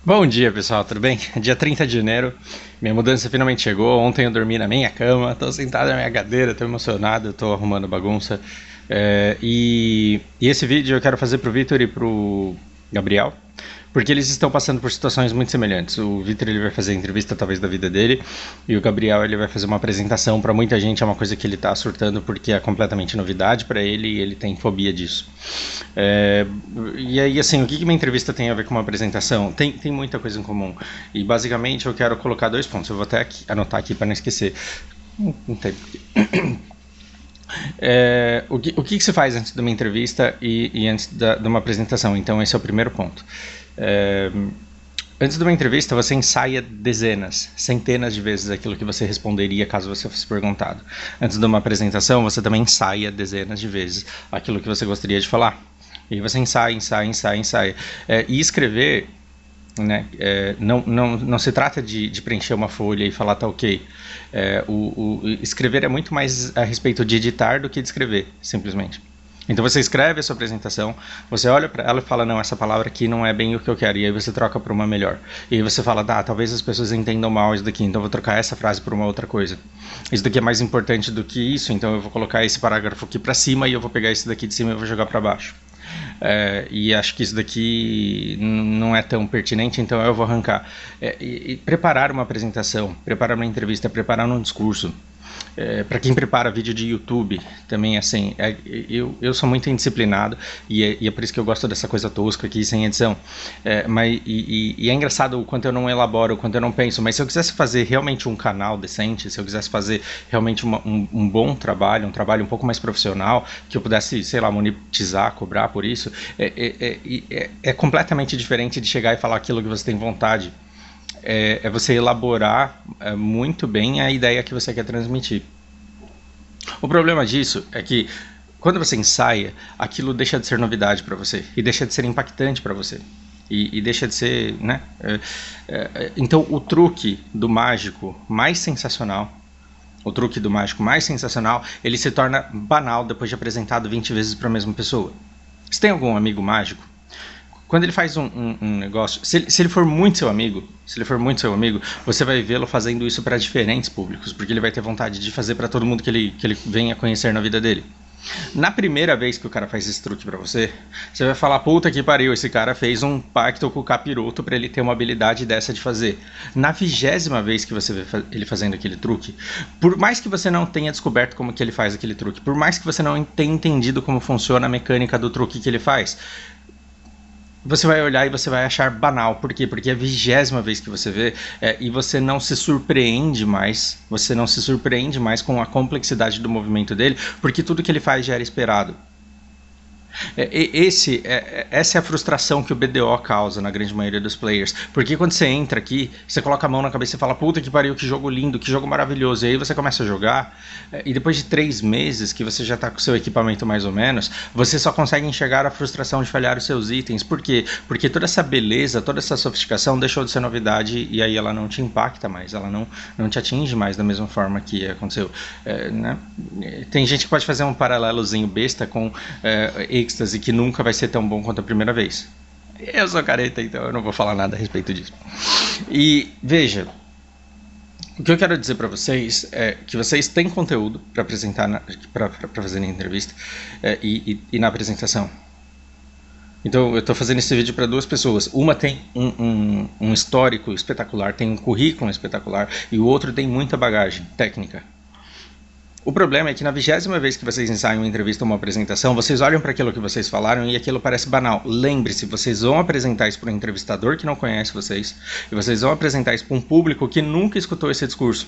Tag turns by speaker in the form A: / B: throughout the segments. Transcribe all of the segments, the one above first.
A: Bom dia, pessoal, tudo bem? Dia 30 de janeiro, minha mudança finalmente chegou. Ontem eu dormi na minha cama, tô sentado na minha cadeira, tô emocionado, tô arrumando bagunça. E esse vídeo eu quero fazer pro Vitor e pro Gabriel, porque eles estão passando por situações muito semelhantes. O Vitor ele vai fazer a entrevista talvez da vida dele, e o Gabriel ele vai fazer uma apresentação. Para muita gente é uma coisa que ele tá surtando porque é completamente novidade para ele e ele tem fobia disso. É, e aí, assim, o que uma entrevista tem a ver com uma apresentação? Tem muita coisa em comum. E basicamente eu quero colocar dois pontos. Eu vou até anotar aqui para não esquecer. Não tem porquê. O que você faz antes de uma entrevista e antes de uma apresentação? Então, esse é o primeiro ponto. É, Antes de uma entrevista, você ensaia dezenas, centenas de vezes aquilo que você responderia caso você fosse perguntado. Antes de uma apresentação, você também ensaia dezenas de vezes aquilo que você gostaria de falar. E você ensaia. E escrever, né, não se trata de preencher uma folha e falar tá ok. Escrever é muito mais a respeito de editar do que de escrever, simplesmente. Então você escreve a sua apresentação, você olha para ela e fala, não, essa palavra aqui não é bem o que eu quero, e aí você troca por uma melhor. E aí você fala, talvez as pessoas entendam mal isso daqui, então eu vou trocar essa frase por uma outra coisa. Isso daqui é mais importante do que isso, então eu vou colocar esse parágrafo aqui para cima e eu vou pegar esse daqui de cima e eu vou jogar para baixo. E acho que isso daqui não é tão pertinente, então eu vou arrancar. E preparar uma apresentação, preparar uma entrevista, preparar um discurso. Para quem prepara vídeo de YouTube, também assim, eu sou muito indisciplinado e é por isso que eu gosto dessa coisa tosca aqui, sem edição. É engraçado o quanto eu não elaboro, o quanto eu não penso, mas se eu quisesse fazer realmente um canal decente, se eu quisesse fazer realmente um bom trabalho, um trabalho um pouco mais profissional, que eu pudesse, sei lá, monetizar, cobrar por isso, é completamente diferente de chegar e falar aquilo que você tem vontade. Você elaborar muito bem a ideia que você quer transmitir. O problema disso é que quando você ensaia, aquilo deixa de ser novidade para você e deixa de ser impactante para você. E deixa de ser, né? Então o truque do mágico mais sensacional, ele se torna banal depois de apresentado 20 vezes para a mesma pessoa. Você tem algum amigo mágico? Quando ele faz um negócio, se ele for muito seu amigo, você vai vê-lo fazendo isso para diferentes públicos, porque ele vai ter vontade de fazer para todo mundo que ele venha conhecer na vida dele. Na primeira vez que o cara faz esse truque pra você, você vai falar, puta que pariu, esse cara fez um pacto com o capiroto pra ele ter uma habilidade dessa de fazer. Na 20ª vez que você vê ele fazendo aquele truque, por mais que você não tenha descoberto como que ele faz aquele truque, por mais que você não tenha entendido como funciona a mecânica do truque que ele faz, você vai olhar e você vai achar banal. Por quê? Porque é a 20ª vez que você vê e você não se surpreende mais. Você não se surpreende mais com a complexidade do movimento dele, porque tudo que ele faz já era esperado. Essa é a frustração que o BDO causa na grande maioria dos players. Porque quando você entra aqui, você coloca a mão na cabeça e fala, puta que pariu, que jogo lindo, que jogo maravilhoso. E aí você começa a jogar, e depois de 3 meses que você já está com o seu equipamento mais ou menos, você só consegue enxergar a frustração de falhar os seus itens. Por quê? Porque toda essa beleza, toda essa sofisticação deixou de ser novidade e aí ela não te impacta mais, ela não te atinge mais da mesma forma que aconteceu. Né? Tem gente que pode fazer um paralelozinho besta com êxtase que nunca vai ser tão bom quanto a primeira vez. Eu sou careta, então eu não vou falar nada a respeito disso. E veja, o que eu quero dizer para vocês é que vocês têm conteúdo para apresentar, para fazer na entrevista e na apresentação. Então eu estou fazendo esse vídeo para 2 pessoas. Uma tem um histórico espetacular, tem um currículo espetacular, e o outro tem muita bagagem técnica. O problema é que na 20ª vez que vocês ensaiam uma entrevista ou uma apresentação, vocês olham para aquilo que vocês falaram e aquilo parece banal. Lembre-se, vocês vão apresentar isso para um entrevistador que não conhece vocês, e vocês vão apresentar isso para um público que nunca escutou esse discurso.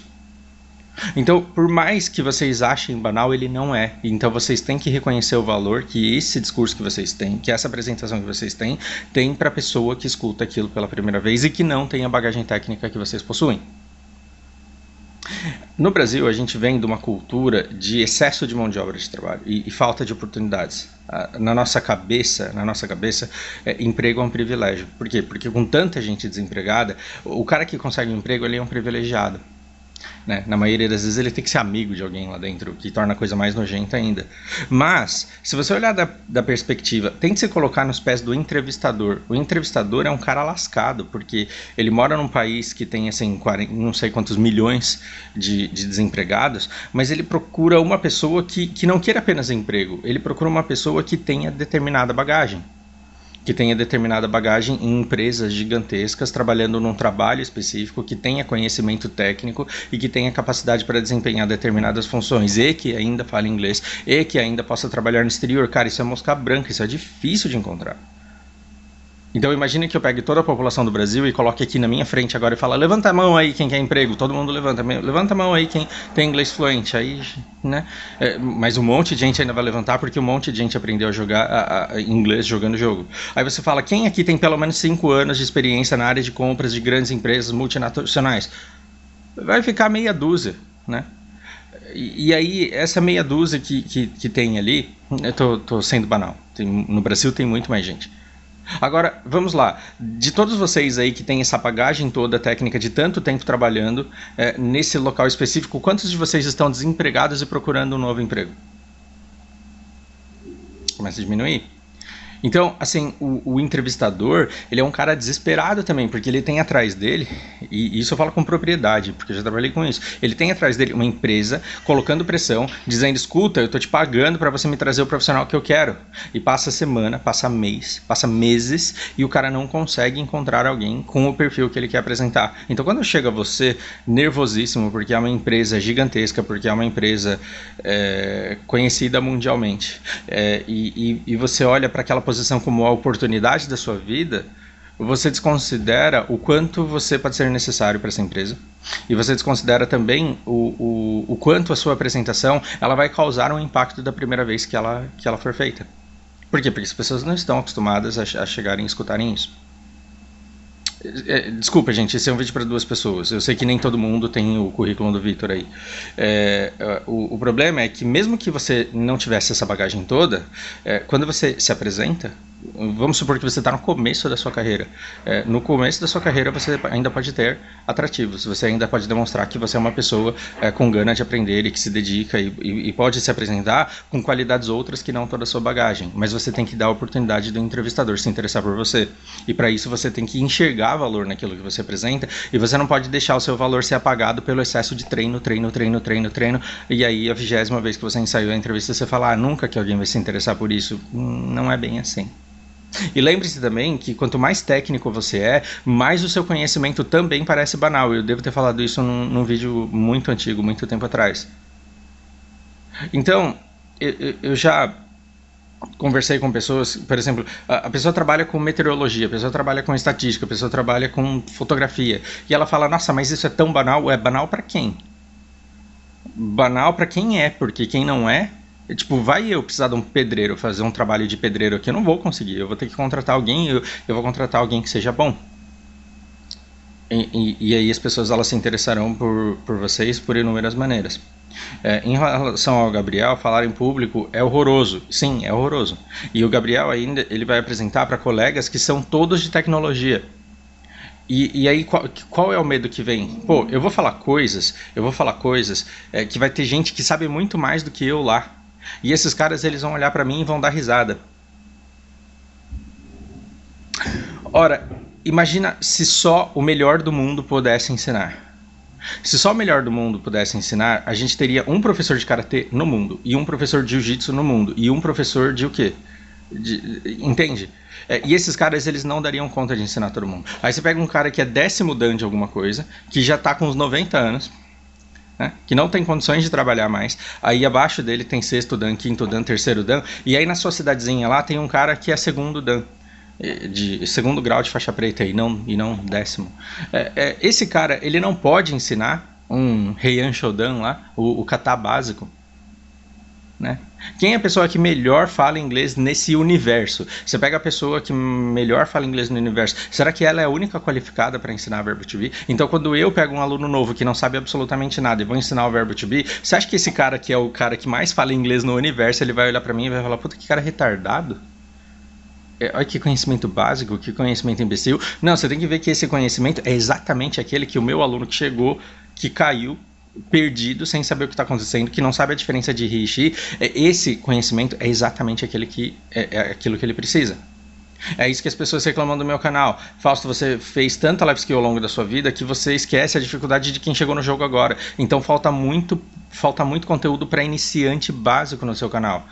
A: Então, por mais que vocês achem banal, ele não é. Então vocês têm que reconhecer o valor que esse discurso que vocês têm, que essa apresentação que vocês têm, tem para a pessoa que escuta aquilo pela primeira vez e que não tem a bagagem técnica que vocês possuem. No Brasil, a gente vem de uma cultura de excesso de mão de obra de trabalho e falta de oportunidades. Na nossa cabeça, emprego é um privilégio. Por quê? Porque com tanta gente desempregada, o cara que consegue um emprego, ele é um privilegiado. né? Na maioria das vezes ele tem que ser amigo de alguém lá dentro, o que torna a coisa mais nojenta ainda. Mas, se você olhar da perspectiva, tente se colocar nos pés do entrevistador. O entrevistador é um cara lascado, porque ele mora num país que tem assim, 40, não sei quantos milhões de desempregados, mas ele procura uma pessoa que não queira apenas emprego, ele procura uma pessoa que tenha determinada bagagem. Que tenha determinada bagagem em empresas gigantescas, trabalhando num trabalho específico, que tenha conhecimento técnico e que tenha capacidade para desempenhar determinadas funções, e que ainda fale inglês, e que ainda possa trabalhar no exterior. Cara, isso é mosca branca, isso é difícil de encontrar. Então imagine que eu pegue toda a população do Brasil e coloque aqui na minha frente agora e fala: levanta a mão aí quem quer emprego. Todo mundo levanta a mão aí quem tem inglês fluente. Aí, né? Mas um monte de gente ainda vai levantar porque um monte de gente aprendeu a jogar inglês jogando o jogo. Aí você fala: quem aqui tem pelo menos 5 anos de experiência na área de compras de grandes empresas multinacionais? Vai ficar meia dúzia, né? E aí, essa meia dúzia que tem ali, eu tô sendo banal. No Brasil tem muito mais gente. Agora, vamos lá. De todos vocês aí que tem essa bagagem toda técnica de tanto tempo trabalhando nesse local específico, quantos de vocês estão desempregados e procurando um novo emprego? Começa a diminuir. Então, assim, o entrevistador, ele é um cara desesperado também, porque ele tem atrás dele, e isso eu falo com propriedade, porque eu já trabalhei com isso, ele tem atrás dele uma empresa colocando pressão, dizendo: escuta, eu tô te pagando para você me trazer o profissional que eu quero. E passa semana, passa mês, passa meses, e o cara não consegue encontrar alguém com o perfil que ele quer apresentar. Então, quando chega você nervosíssimo, porque é uma empresa gigantesca, porque é uma empresa conhecida mundialmente, e você olha para aquela posição como a oportunidade da sua vida, você desconsidera o quanto você pode ser necessário para essa empresa, e você desconsidera também o quanto a sua apresentação ela vai causar um impacto da primeira vez que ela for feita. Por quê? Porque as pessoas não estão acostumadas a chegarem e escutarem isso. Desculpa, gente, esse é um vídeo para 2 pessoas. Eu sei que nem todo mundo tem o currículo do Victor aí. O problema é que mesmo que você não tivesse essa bagagem toda, quando você se apresenta, vamos supor que você está no começo da sua carreira. No começo da sua carreira você ainda pode ter atrativos, você ainda pode demonstrar que você é uma pessoa com gana de aprender e que se dedica e pode se apresentar com qualidades outras que não toda a sua bagagem. Mas você tem que dar a oportunidade do entrevistador se interessar por você. E para isso você tem que enxergar valor naquilo que você apresenta, e você não pode deixar o seu valor ser apagado pelo excesso de treino, e aí a 20ª vez que você ensaiou a entrevista você fala: nunca que alguém vai se interessar por isso. Não é bem assim. E lembre-se também que quanto mais técnico você é, mais o seu conhecimento também parece banal. Eu devo ter falado isso num vídeo muito antigo, muito tempo atrás. Então, eu já conversei com pessoas, por exemplo, a pessoa trabalha com meteorologia, a pessoa trabalha com estatística, a pessoa trabalha com fotografia, e ela fala: nossa, mas isso é tão banal. É banal para quem? Banal para quem é, porque quem não é, tipo, vai eu precisar de um pedreiro, fazer um trabalho de pedreiro aqui, eu não vou conseguir, eu vou ter que contratar alguém, eu vou contratar alguém que seja bom. E aí as pessoas elas se interessarão por vocês por inúmeras maneiras. Em relação ao Gabriel, falar em público é horroroso. Sim, é horroroso. E o Gabriel ainda ele vai apresentar para colegas que são todos de tecnologia. E aí qual é o medo que vem? Pô, eu vou falar coisas que vai ter gente que sabe muito mais do que eu lá. E esses caras eles vão olhar para mim e vão dar risada. Ora, imagina se só o melhor do mundo pudesse ensinar. Se só o melhor do mundo pudesse ensinar, a gente teria um professor de karatê no mundo, e um professor de jiu-jitsu no mundo, e um professor de o quê? Entende? E esses caras eles não dariam conta de ensinar todo mundo. Aí você pega um cara que é 10º dan de alguma coisa, que já tá com uns 90 anos, né, que não tem condições de trabalhar mais, aí abaixo dele tem 6º dan, 5º dan, 3º dan, e aí na sua cidadezinha lá tem um cara que é 2º dan, de 2º grau de faixa preta e não 10º. Esse cara ele não pode ensinar um Heian Shodan lá, o kata básico, né? Quem é a pessoa que melhor fala inglês nesse universo? Você pega a pessoa que melhor fala inglês no universo, será que ela é a única qualificada para ensinar verbo to be? Então quando eu pego um aluno novo que não sabe absolutamente nada e vou ensinar o verbo to be, você acha que esse cara que é o cara que mais fala inglês no universo, ele vai olhar para mim e vai falar: puta, que cara retardado? Olha que conhecimento básico, que conhecimento imbecil. Não, você tem que ver que esse conhecimento é exatamente aquele que o meu aluno que chegou que caiu perdido, sem saber o que está acontecendo, que não sabe a diferença de ri e xi. Esse conhecimento é exatamente aquilo que ele precisa. É isso que as pessoas reclamam do meu canal. Fausto, você fez tanta life skill ao longo da sua vida que você esquece a dificuldade de quem chegou no jogo agora. Então falta muito conteúdo para iniciante básico no seu canal.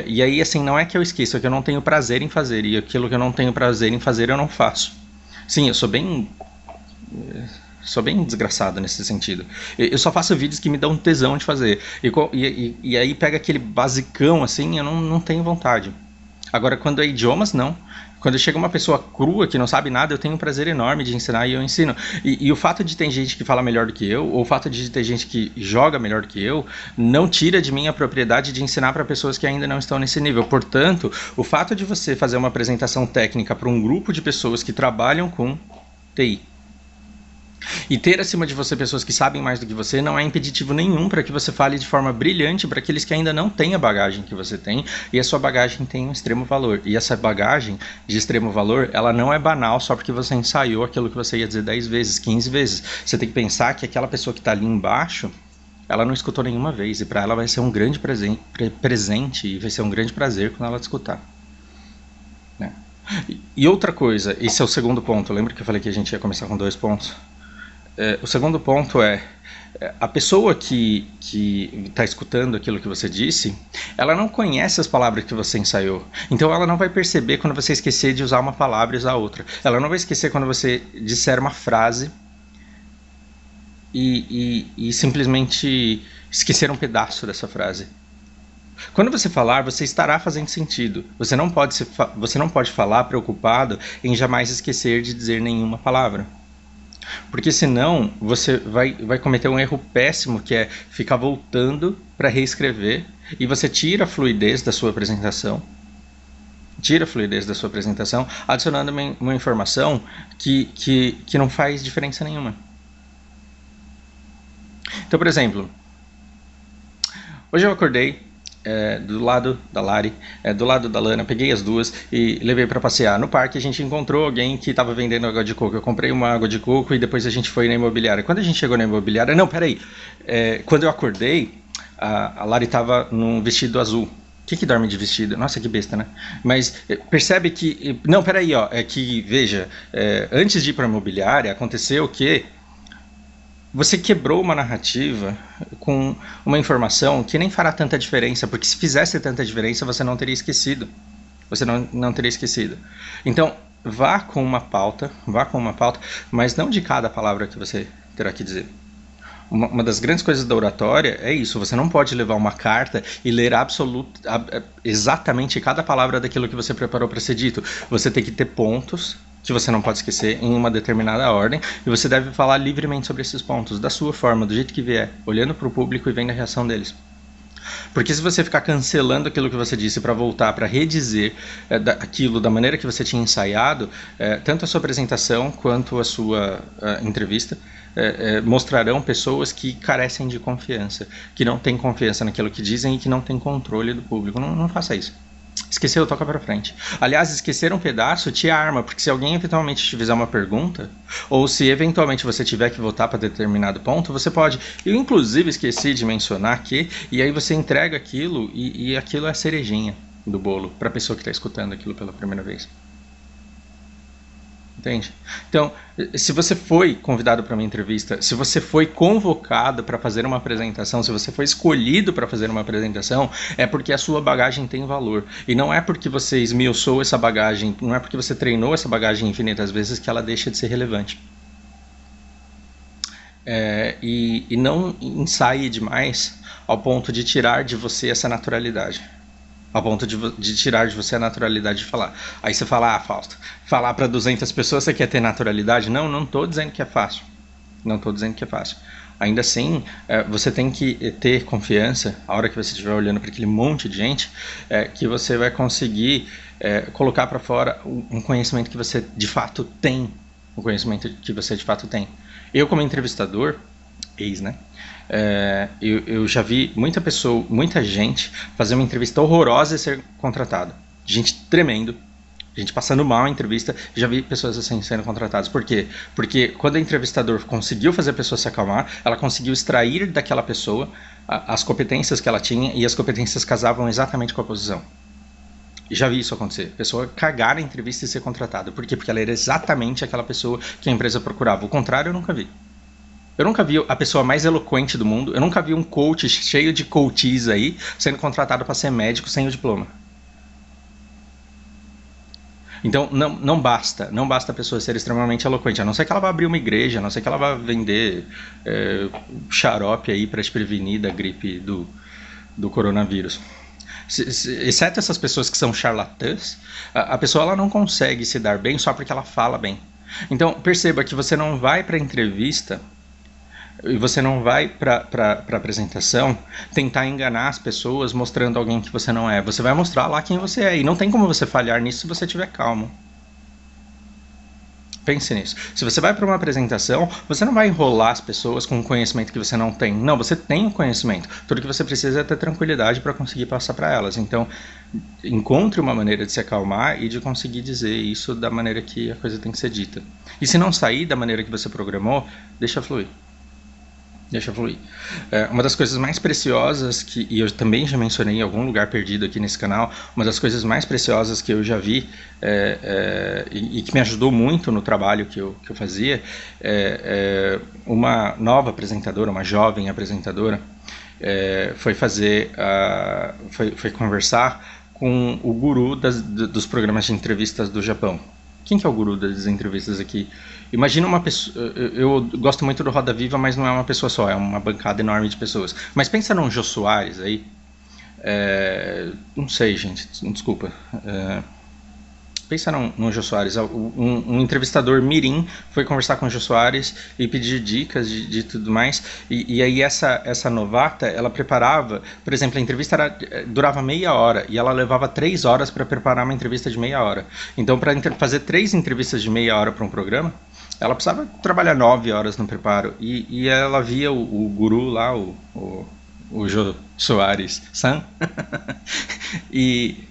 A: E aí, assim, não é que eu esqueço, é que eu não tenho prazer em fazer. E aquilo que eu não tenho prazer em fazer, eu não faço. Sim, eu sou bem desgraçado nesse sentido. Eu só faço vídeos que me dão tesão de fazer. E aí pega aquele basicão, assim, eu não tenho vontade. Agora, quando é idiomas, não. Quando chega uma pessoa crua que não sabe nada, eu tenho um prazer enorme de ensinar e eu ensino. E o fato de ter gente que fala melhor do que eu, ou o fato de ter gente que joga melhor do que eu, não tira de mim a propriedade de ensinar para pessoas que ainda não estão nesse nível. Portanto, o fato de você fazer uma apresentação técnica para um grupo de pessoas que trabalham com TI, e ter acima de você pessoas que sabem mais do que você não é impeditivo nenhum para que você fale de forma brilhante para aqueles que ainda não têm a bagagem que você tem, e a sua bagagem tem um extremo valor. E essa bagagem de extremo valor, ela não é banal só porque você ensaiou aquilo que você ia dizer 10 vezes, 15 vezes. Você tem que pensar que aquela pessoa que está ali embaixo, ela não escutou nenhuma vez, e para ela vai ser um grande presente e vai ser um grande prazer quando ela te escutar. Né? E outra coisa, esse é o segundo ponto. Lembra que eu falei que a gente ia começar com 2 pontos? O segundo ponto é, a pessoa que está escutando aquilo que você disse, ela não conhece as palavras que você ensaiou. Então ela não vai perceber quando você esquecer de usar uma palavra e usar outra. Ela não vai esquecer quando você disser uma frase e simplesmente esquecer um pedaço dessa frase. Quando você falar, você estará fazendo sentido. Você não pode falar preocupado em jamais esquecer de dizer nenhuma palavra. Porque senão você vai cometer um erro péssimo, que é ficar voltando para reescrever, e você tira a fluidez da sua apresentação. Adicionando uma informação que não faz diferença nenhuma. Então, por exemplo, hoje eu acordei do lado da Lari, do lado da Lana, peguei as duas e levei para passear. No parque a gente encontrou alguém que estava vendendo água de coco. Eu comprei uma água de coco e depois a gente foi na imobiliária. Quando a gente chegou na imobiliária, quando eu acordei, a Lari estava num vestido azul. Que dorme de vestido? Nossa, que besta, né? Mas percebe que... Não, peraí, ó. É que, veja, antes de ir para a imobiliária, aconteceu que você quebrou uma narrativa com uma informação que nem fará tanta diferença, porque se fizesse tanta diferença, você não teria esquecido. Não teria esquecido. Então, vá com uma pauta, mas não de cada palavra que você terá que dizer. Uma das grandes coisas da oratória é isso: você não pode levar uma carta e ler exatamente cada palavra daquilo que você preparou para ser dito. Você tem que ter pontos que você não pode esquecer em uma determinada ordem, e você deve falar livremente sobre esses pontos, da sua forma, do jeito que vier, olhando para o público e vendo a reação deles. Porque se você ficar cancelando aquilo que você disse para voltar, para redizer aquilo da maneira que você tinha ensaiado, tanto a sua apresentação quanto a sua entrevista mostrarão pessoas que carecem de confiança, que não têm confiança naquilo que dizem e que não têm controle do público. Não faça isso. Esqueceu, toca pra frente. Aliás, esquecer um pedaço te arma, porque se alguém eventualmente te fizer uma pergunta, ou se eventualmente você tiver que voltar para determinado ponto, você pode. Eu inclusive esqueci de mencionar que, e aí você entrega aquilo, e aquilo é a cerejinha do bolo para a pessoa que está escutando aquilo pela primeira vez. Entende? Então, se você foi convidado para uma entrevista, se você foi convocado para fazer uma apresentação, se você foi escolhido para fazer uma apresentação, é porque a sua bagagem tem valor. E não é porque você esmiuçou essa bagagem, não é porque você treinou essa bagagem infinitas vezes que ela deixa de ser relevante. E não ensaie demais ao ponto de tirar de você essa naturalidade. Ao ponto de tirar de você a naturalidade de falar. Aí você fala, Fausto, falar para 200 pessoas você quer ter naturalidade? Não estou dizendo que é fácil. Ainda assim, você tem que ter confiança, a hora que você estiver olhando para aquele monte de gente, que você vai conseguir colocar para fora um conhecimento que você de fato tem. Eu, como entrevistador, né? Eu já vi muita gente fazer uma entrevista horrorosa e ser contratado. Gente tremendo, Gente passando mal a entrevista, já vi pessoas assim sendo contratadas. Por quê? Porque quando o entrevistador conseguiu fazer a pessoa se acalmar, ela conseguiu extrair daquela pessoa as competências que ela tinha, e as competências casavam exatamente com a posição. Já vi isso acontecer. Pessoa cagar na entrevista e ser contratada. Por quê? Porque ela era exatamente aquela pessoa que a empresa procurava. O contrário eu nunca vi. Eu nunca vi a pessoa mais eloquente do mundo. Eu nunca vi um coach cheio de coaches aí sendo contratado para ser médico sem o diploma. Então não basta a pessoa ser extremamente eloquente, a não ser que ela vá abrir uma igreja, a não ser que ela vá vender xarope aí para te prevenir da gripe do coronavírus. Exceto essas pessoas que são charlatãs, a pessoa ela não consegue se dar bem só porque ela fala bem. Então perceba que você não vai para a entrevista e você não vai para a apresentação tentar enganar as pessoas mostrando alguém que você não é. Você vai mostrar lá quem você é, e não tem como você falhar nisso se você estiver calmo. Pense nisso. Se você vai para uma apresentação, você não vai enrolar as pessoas com um conhecimento que você não tem. Não, você tem o conhecimento. Tudo que você precisa é ter tranquilidade para conseguir passar para elas. Então, encontre uma maneira de se acalmar e de conseguir dizer isso da maneira que a coisa tem que ser dita. E se não sair da maneira que você programou, deixa fluir. Deixa fluir. Uma das coisas mais preciosas e eu também já mencionei em algum lugar perdido aqui nesse canal, uma das coisas mais preciosas que eu já vi e que me ajudou muito no trabalho que eu fazia, uma nova apresentadora, uma jovem apresentadora, foi conversar com o guru dos programas de entrevistas do Japão. Quem que é o guru das entrevistas aqui? Imagina uma pessoa... Eu gosto muito do Roda Viva, mas não é uma pessoa só, é uma bancada enorme de pessoas. Mas pensa num Jô Soares aí. Não sei, gente, desculpa. Pensa num Jô Soares. Um entrevistador mirim foi conversar com o Jô Soares e pedir dicas de tudo mais. E aí essa novata, ela preparava... Por exemplo, a entrevista durava meia hora e ela levava 3 horas para preparar uma entrevista de meia hora. Então, para fazer 3 entrevistas de meia hora para um programa, ela precisava trabalhar 9 horas no preparo. E ela via o guru lá, o Jô Soares-san, e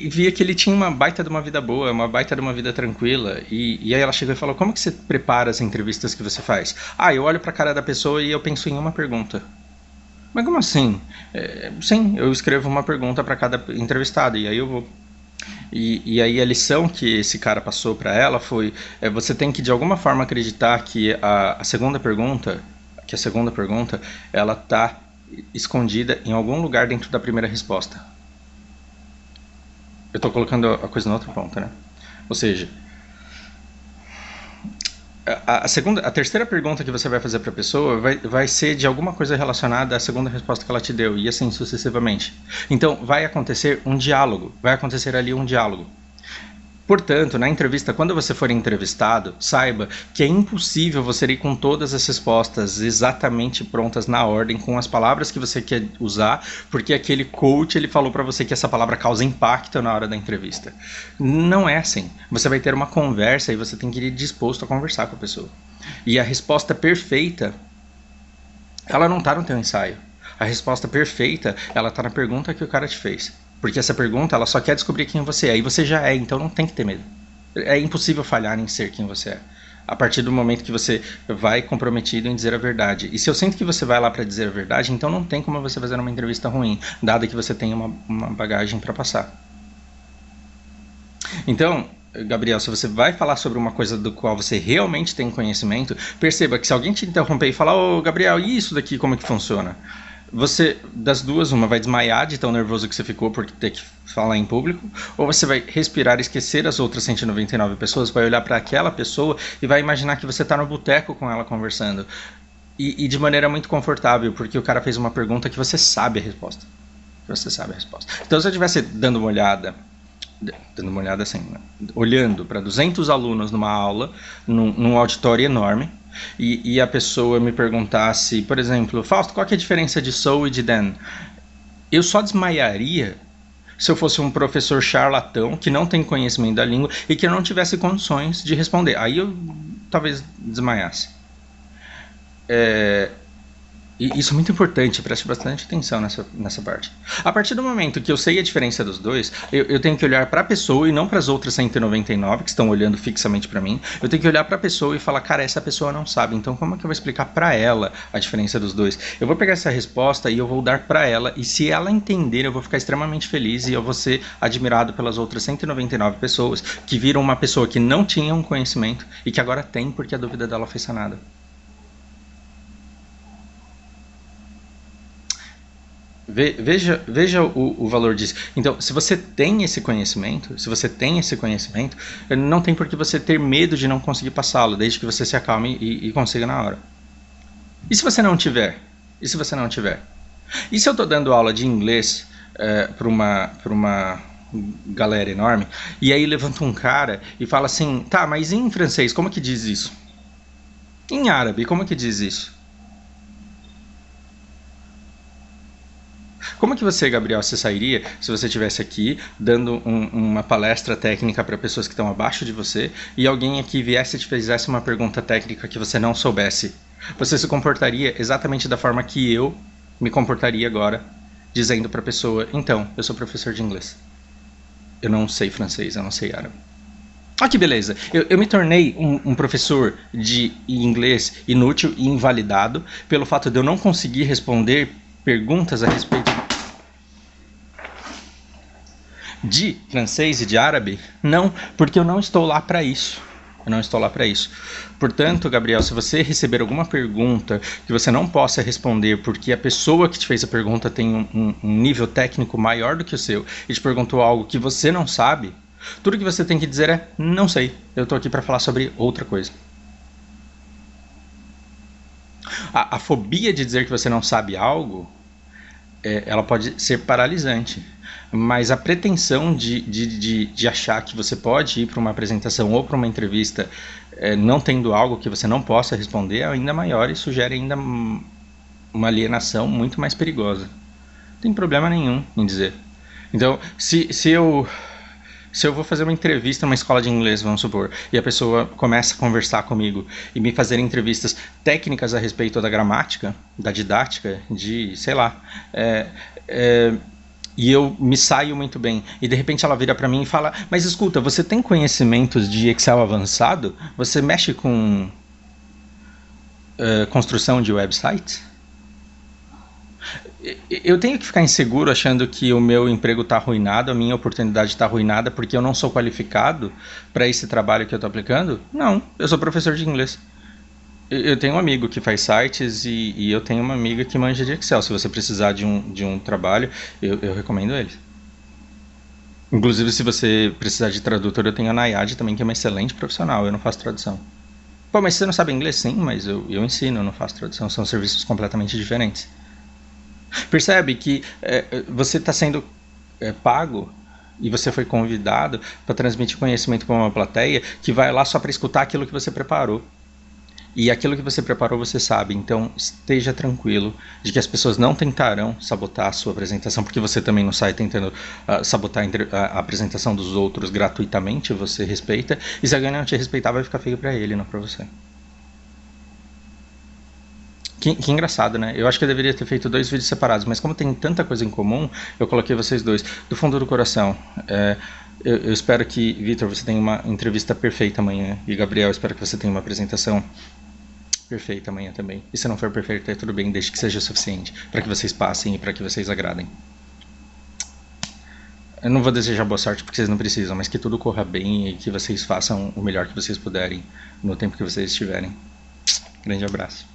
A: via que ele tinha uma baita de uma vida boa, uma baita de uma vida tranquila. E aí ela chegou e falou: como que você prepara as entrevistas que você faz? Eu olho pra cara da pessoa e eu penso em uma pergunta. Mas como assim? Sim, eu escrevo uma pergunta para cada entrevistado e aí eu vou. E aí a lição que esse cara passou para ela foi: você tem que de alguma forma acreditar que a segunda pergunta ela tá escondida em algum lugar dentro da primeira resposta. Eu estou colocando a coisa na outra ponta, né? Ou seja, a terceira pergunta que você vai fazer para a pessoa vai ser de alguma coisa relacionada à segunda resposta que ela te deu, e assim sucessivamente. Então, vai acontecer um diálogo, vai acontecer ali um diálogo. Portanto, na entrevista, quando você for entrevistado, saiba que é impossível você ir com todas as respostas exatamente prontas na ordem, com as palavras que você quer usar, porque aquele coach ele falou para você que essa palavra causa impacto na hora da entrevista. Não é assim. Você vai ter uma conversa e você tem que ir disposto a conversar com a pessoa. E a resposta perfeita, ela não está no teu ensaio. A resposta perfeita, ela está na pergunta que o cara te fez. Porque essa pergunta, ela só quer descobrir quem você é. E você já é, então não tem que ter medo. É impossível falhar em ser quem você é. A partir do momento que você vai comprometido em dizer a verdade. E se eu sinto que você vai lá para dizer a verdade, então não tem como você fazer uma entrevista ruim, dado que você tem uma bagagem para passar. Então, Gabriel, se você vai falar sobre uma coisa do qual você realmente tem conhecimento, perceba que se alguém te interromper e falar: ô Gabriel, e isso daqui como é que funciona? Você, das duas, uma vai desmaiar de tão nervoso que você ficou por ter que falar em público, ou você vai respirar e esquecer as outras 199 pessoas, vai olhar para aquela pessoa e vai imaginar que você está no boteco com ela conversando. E de maneira muito confortável, porque o cara fez uma pergunta que você sabe a resposta. Então, se eu estivesse dando uma olhada assim, né? Olhando para 200 alunos numa aula, num auditório enorme, e a pessoa me perguntasse, por exemplo: Fausto, qual que é a diferença de so e de then? Eu só desmaiaria se eu fosse um professor charlatão que não tem conhecimento da língua e que não tivesse condições de responder. Aí eu talvez desmaiasse. E isso é muito importante, preste bastante atenção nessa parte. A partir do momento que eu sei a diferença dos dois, eu tenho que olhar para a pessoa e não para as outras 199 que estão olhando fixamente para mim. Eu tenho que olhar para a pessoa e falar, cara, essa pessoa não sabe, então como é que eu vou explicar para ela a diferença dos dois? Eu vou pegar essa resposta e eu vou dar para ela, e se ela entender, eu vou ficar extremamente feliz e eu vou ser admirado pelas outras 199 pessoas que viram uma pessoa que não tinha um conhecimento e que agora tem porque a dúvida dela foi sanada. Veja o valor disso. Então, se você tem esse conhecimento, não tem por que você ter medo de não conseguir passá-lo, desde que você se acalme e consiga na hora. E se você não tiver? E se você não tiver? E se eu estou dando aula de inglês para uma galera enorme, e aí levanta um cara e fala assim, tá, mas em francês, como que diz isso? Em árabe, como que diz isso? Como que você, Gabriel, se sairia se você estivesse aqui dando uma palestra técnica para pessoas que estão abaixo de você e alguém aqui viesse e te fizesse uma pergunta técnica que você não soubesse? Você se comportaria exatamente da forma que eu me comportaria agora, dizendo para a pessoa, então, eu sou professor de inglês. Eu não sei francês, eu não sei árabe. Ah, que beleza. Eu me tornei um professor de inglês inútil e invalidado pelo fato de eu não conseguir responder perguntas a respeito de francês e de árabe? Não, porque eu não estou lá para isso. Eu não estou lá para isso. Portanto, Gabriel, se você receber alguma pergunta que você não possa responder porque a pessoa que te fez a pergunta tem um nível técnico maior do que o seu e te perguntou algo que você não sabe, tudo que você tem que dizer é, não sei, eu estou aqui para falar sobre outra coisa. A fobia de dizer que você não sabe algo, ela pode ser paralisante. Mas a pretensão de achar que você pode ir para uma apresentação ou para uma entrevista não tendo algo que você não possa responder é ainda maior e sugere ainda uma alienação muito mais perigosa. Não tem problema nenhum em dizer. Então, se eu vou fazer uma entrevista numa escola de inglês, vamos supor, e a pessoa começa a conversar comigo e me fazer entrevistas técnicas a respeito da gramática, da didática, de, sei lá, e eu me saio muito bem, e de repente ela vira para mim e fala, mas escuta, você tem conhecimentos de Excel avançado? Você mexe com construção de websites? Eu tenho que ficar inseguro achando que o meu emprego está arruinado, a minha oportunidade está arruinada porque eu não sou qualificado para esse trabalho que eu estou aplicando? Não, eu sou professor de inglês. Eu tenho um amigo que faz sites e eu tenho uma amiga que manja de Excel. Se você precisar de um trabalho, eu recomendo eles. Inclusive, se você precisar de tradutor, eu tenho a Nayade também, que é uma excelente profissional. Eu não faço tradução. Pô, mas você não sabe inglês? Sim, mas eu ensino, eu não faço tradução. São serviços completamente diferentes. Percebe que você está sendo pago e você foi convidado para transmitir conhecimento para uma plateia que vai lá só para escutar aquilo que você preparou. E aquilo que você preparou você sabe, então esteja tranquilo de que as pessoas não tentarão sabotar a sua apresentação, porque você também não sai tentando sabotar a apresentação dos outros gratuitamente, você respeita, e se alguém não te respeitar vai ficar feio para ele, não para você. Que engraçado, né? Eu acho que eu deveria ter feito 2 vídeos separados, mas como tem tanta coisa em comum, eu coloquei vocês dois. Do fundo do coração, eu espero que, Vitor, você tenha uma entrevista perfeita amanhã. E, Gabriel, eu espero que você tenha uma apresentação perfeita amanhã também. E se não for perfeita, é tudo bem, desde que seja o suficiente para que vocês passem e para que vocês agradem. Eu não vou desejar boa sorte porque vocês não precisam, mas que tudo corra bem e que vocês façam o melhor que vocês puderem no tempo que vocês estiverem. Grande abraço.